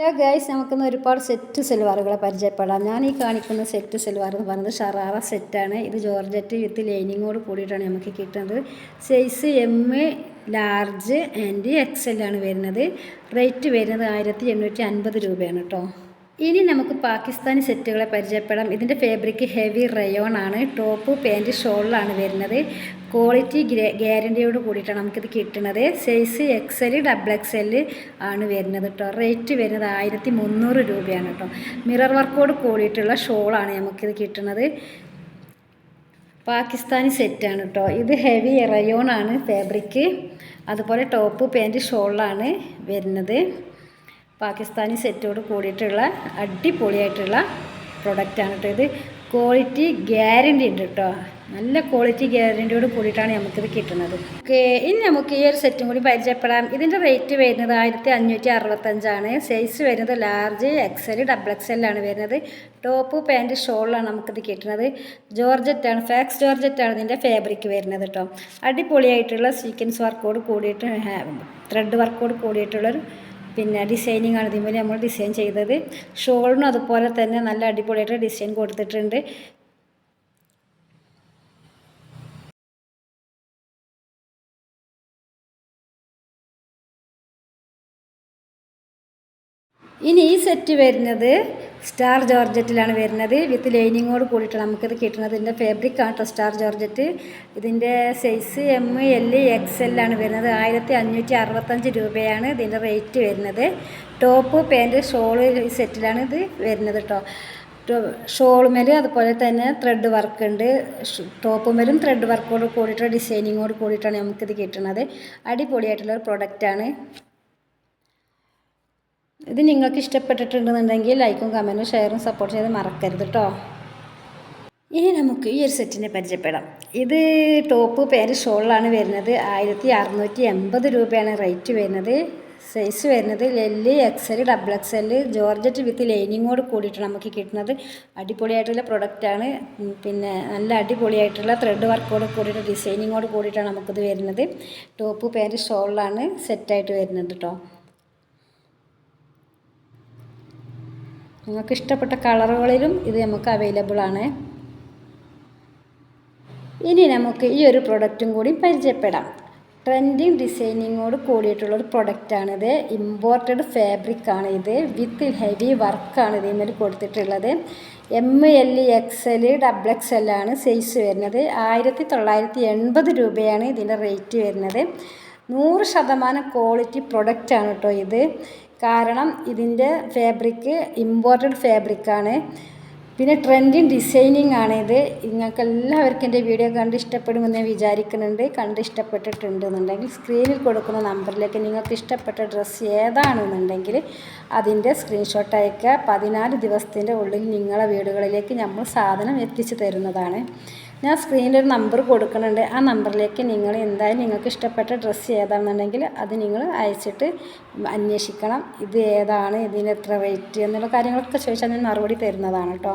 Hello guys, നമുക്കിന്ന് ഒരുപാട് set സൽവാറുകളെ പരിചയപ്പെടാം. ഞാൻ ഈ കാണിക്കുന്ന സെറ്റ് സൽവാർ എന്ന് പറയുന്നത് ഷറാറ സെറ്റാണ്. ഇത് ജോർജറ്റ് വിത്ത് ലൈനിങ്ങോട് കൂടിയിട്ടാണ് നമുക്ക് കിട്ടുന്നത്. Size M, large and Excel ആണ് വരുന്നത്. റേറ്റ് വരുന്നത് 1850 രൂപയാണ് കേട്ടോ. ഇനി നമുക്ക് പാകിസ്ഥാനി സെറ്റുകളെ പരിചയപ്പെടാം. ഇതിൻ്റെ ഫാബ്രിക് ഹെവി റയോൺ ആണ്. ടോപ്പ് പാൻറ്റ് ഷോളിലാണ് വരുന്നത്. ക്വാളിറ്റി ഗ്യാരൻറ്റിയോട് കൂടിയിട്ടാണ് നമുക്കിത് കിട്ടുന്നത്. സൈസ് എക്സൽ, ഡബിൾ എക്സൽ ആണ് വരുന്നത് കേട്ടോ. റേറ്റ് വരുന്നത് 1300 രൂപയാണ് കേട്ടോ. മിറർ വർക്കോട് കൂടിയിട്ടുള്ള ഷോളാണ് നമുക്കിത് കിട്ടുന്നത്. പാകിസ്ഥാനി സെറ്റാണ് കേട്ടോ. ഇത് ഹെവി റയോൺ ആണ് ഫാബ്രിക്. അതുപോലെ ടോപ്പ് പാൻറ്റ് ഷോളിലാണ് വരുന്നത്. പാകിസ്ഥാനി സെറ്റോട് കൂടിയിട്ടുള്ള അടിപൊളിയായിട്ടുള്ള പ്രൊഡക്റ്റാണ് കേട്ടോ. ഇത് ക്വാളിറ്റി ഗ്യാരൻറ്റി ഉണ്ട് കേട്ടോ. നല്ല ക്വാളിറ്റി ഗ്യാരൻറ്റിയോട് കൂടിയിട്ടാണ് നമുക്കിത് കിട്ടുന്നത്. ഓക്കെ, ഇനി നമുക്ക് ഈ ഒരു സെറ്റും കൂടി പരിചയപ്പെടാം. ഇതിൻ്റെ റേറ്റ് വരുന്നത് 1565 സൈസ് വരുന്നത് ലാർജ്, എക്സൽ, ഡബിൾ എക്സലാണ് വരുന്നത്. ടോപ്പ് പാൻറ്റ് ഷോളിലാണ് നമുക്കിത് കിട്ടുന്നത്. ജോർജറ്റാണ്, ഫാക്സ് ജോർജറ്റാണ് ഇതിൻ്റെ ഫാബ്രിക് വരുന്നത് കേട്ടോ. അടിപൊളിയായിട്ടുള്ള സീക്വൻസ് വർക്കോട് കൂടിയിട്ട് ത്രെഡ് വർക്കോട് കൂടിയിട്ടുള്ളൊരു ഡിസൈനിങ് ആണ് ഇതിന്മേൽ നമ്മൾ ഡിസൈൻ ചെയ്തത്. ഷോളിനും അതുപോലെ തന്നെ നല്ല അടിപൊളിയായിട്ട് ഡിസൈൻ കൊടുത്തിട്ടുണ്ട്. ഇനി ഈ സെറ്റ് വരുന്നത് സ്റ്റാർ ജോർജറ്റിലാണ് വരുന്നത്. വിത്ത് ലൈനിങ്ങോട് കൂടിയിട്ട് നമുക്കിത് കിട്ടുന്നത്. ഇതിൻ്റെ ഫാബ്രിക്കാണ് കേട്ടോ സ്റ്റാർ ജോർജറ്റ്. ഇതിൻ്റെ സൈസ് എം, എൽ, എക്സെല്ലാണ് വരുന്നത്. 1565 രൂപയാണ് ഇതിൻ്റെ റേറ്റ് വരുന്നത്. ടോപ്പ് പാൻറ്റ് ഷോള് സെറ്റിലാണ് ഇത് വരുന്നത് കേട്ടോ. ഷോളുമേൽ അതുപോലെ തന്നെ ത്രെഡ് വർക്ക് ഉണ്ട്. ടോപ്പുമേലും ത്രെഡ് വർക്കോട് കൂടിയിട്ടുള്ള ഡിസൈനിങ്ങോട് കൂടിയിട്ടാണ് നമുക്കിത് കിട്ടുന്നത്. അടിപൊളിയായിട്ടുള്ളൊരു പ്രൊഡക്റ്റാണ്. ഇത് നിങ്ങൾക്ക് ഇഷ്ടപ്പെട്ടിട്ടുണ്ടെന്നുണ്ടെങ്കിൽ ലൈക്കും കമൻറ്റും ഷെയറും സപ്പോർട്ട് ചെയ്ത് മറക്കരുത് കേട്ടോ. ഇനി നമുക്ക് ഈ ഒരു സെറ്റിനെ പരിചയപ്പെടാം. ഇത് ടോപ്പ് പാൻറ്റ് ഷോളിലാണ് വരുന്നത്. 1680 രൂപയാണ് റേറ്റ് വരുന്നത്. സൈസ് വരുന്നത് L, XL, double XL, georgette with ലൈനിങ്ങോട് കൂടിയിട്ടാണ് നമുക്ക് കിട്ടുന്നത്. അടിപൊളിയായിട്ടുള്ള പ്രൊഡക്റ്റാണ്. നല്ല അടിപൊളിയായിട്ടുള്ള ത്രെഡ് വർക്കോട് കൂടിയിട്ട് ഡിസൈനിങ്ങോട് കൂടിയിട്ടാണ് നമുക്കിത് വരുന്നത്. ടോപ്പ് പാൻറ്റ് ഷോളിലാണ് സെറ്റായിട്ട് വരുന്നത് കേട്ടോ. നിങ്ങൾക്ക് ഇഷ്ടപ്പെട്ട കളറുകളിലും ഇത് നമുക്ക് അവൈലബിൾ ആണ്. ഇനി നമുക്ക് ഈ ഒരു പ്രൊഡക്റ്റും കൂടി പരിചയപ്പെടാം. ട്രെൻഡിങ് ഡിസൈനിങ്ങോട് കൂടിയിട്ടുള്ളൊരു പ്രൊഡക്റ്റാണിത്. ഇമ്പോർട്ടഡ് ഫാബ്രിക്കാണ് ഇത്. വിത്ത് ഹെവി വർക്കാണ് ഇതിന്മേൽ കൊടുത്തിട്ടുള്ളത്. എം, എൽ, എക്സൽ, ഡബിൾ എക്സലാണ് സൈസ് വരുന്നത്. 1980 രൂപയാണ് ഇതിൻ്റെ റേറ്റ് വരുന്നത്. 100% ക്വാളിറ്റി പ്രൊഡക്റ്റാണ് കേട്ടോ ഇത്. കാരണം ഇതിൻ്റെ ഫാബ്രിക്ക് ഇമ്പോർട്ടഡ് ഫാബ്രിക്കാണ്. പിന്നെ ട്രെൻഡിങ് ഡിസൈനിങ് ആണിത്. നിങ്ങൾക്ക് എല്ലാവർക്കും എൻ്റെ വീഡിയോ കണ്ട് ഇഷ്ടപ്പെടുമെന്ന് ഞാൻ വിചാരിക്കുന്നുണ്ട്. കണ്ട് ഇഷ്ടപ്പെട്ടിട്ടുണ്ടെന്നുണ്ടെങ്കിൽ സ്ക്രീനിൽ കൊടുക്കുന്ന നമ്പറിലേക്ക് നിങ്ങൾക്ക് ഇഷ്ടപ്പെട്ട ഡ്രസ്സ് ഏതാണെന്നുണ്ടെങ്കിൽ അതിൻ്റെ സ്ക്രീൻഷോട്ട് അയക്കുക. 14 ദിവസത്തിൻ്റെ ഉള്ളിൽ നിങ്ങളെ വീടുകളിലേക്ക് നമ്മൾ സാധനം എത്തിച്ചു തരുന്നതാണ്. ഞാൻ സ്ക്രീനിലൊരു നമ്പർ കൊടുക്കുന്നുണ്ട്. ആ നമ്പറിലേക്ക് നിങ്ങൾ എന്തായാലും നിങ്ങൾക്ക് ഇഷ്ടപ്പെട്ട ഡ്രസ്സ് ഏതാണെന്നുണ്ടെങ്കിൽ അത് നിങ്ങൾ അയച്ചിട്ട് അന്വേഷിക്കണം. ഇത് ഏതാണ്, ഇതിന് എത്ര റേറ്റ് എന്നുള്ള കാര്യങ്ങളൊക്കെ ചോദിച്ചാൽ ഞാൻ മറുപടി തരുന്നതാണ് കേട്ടോ.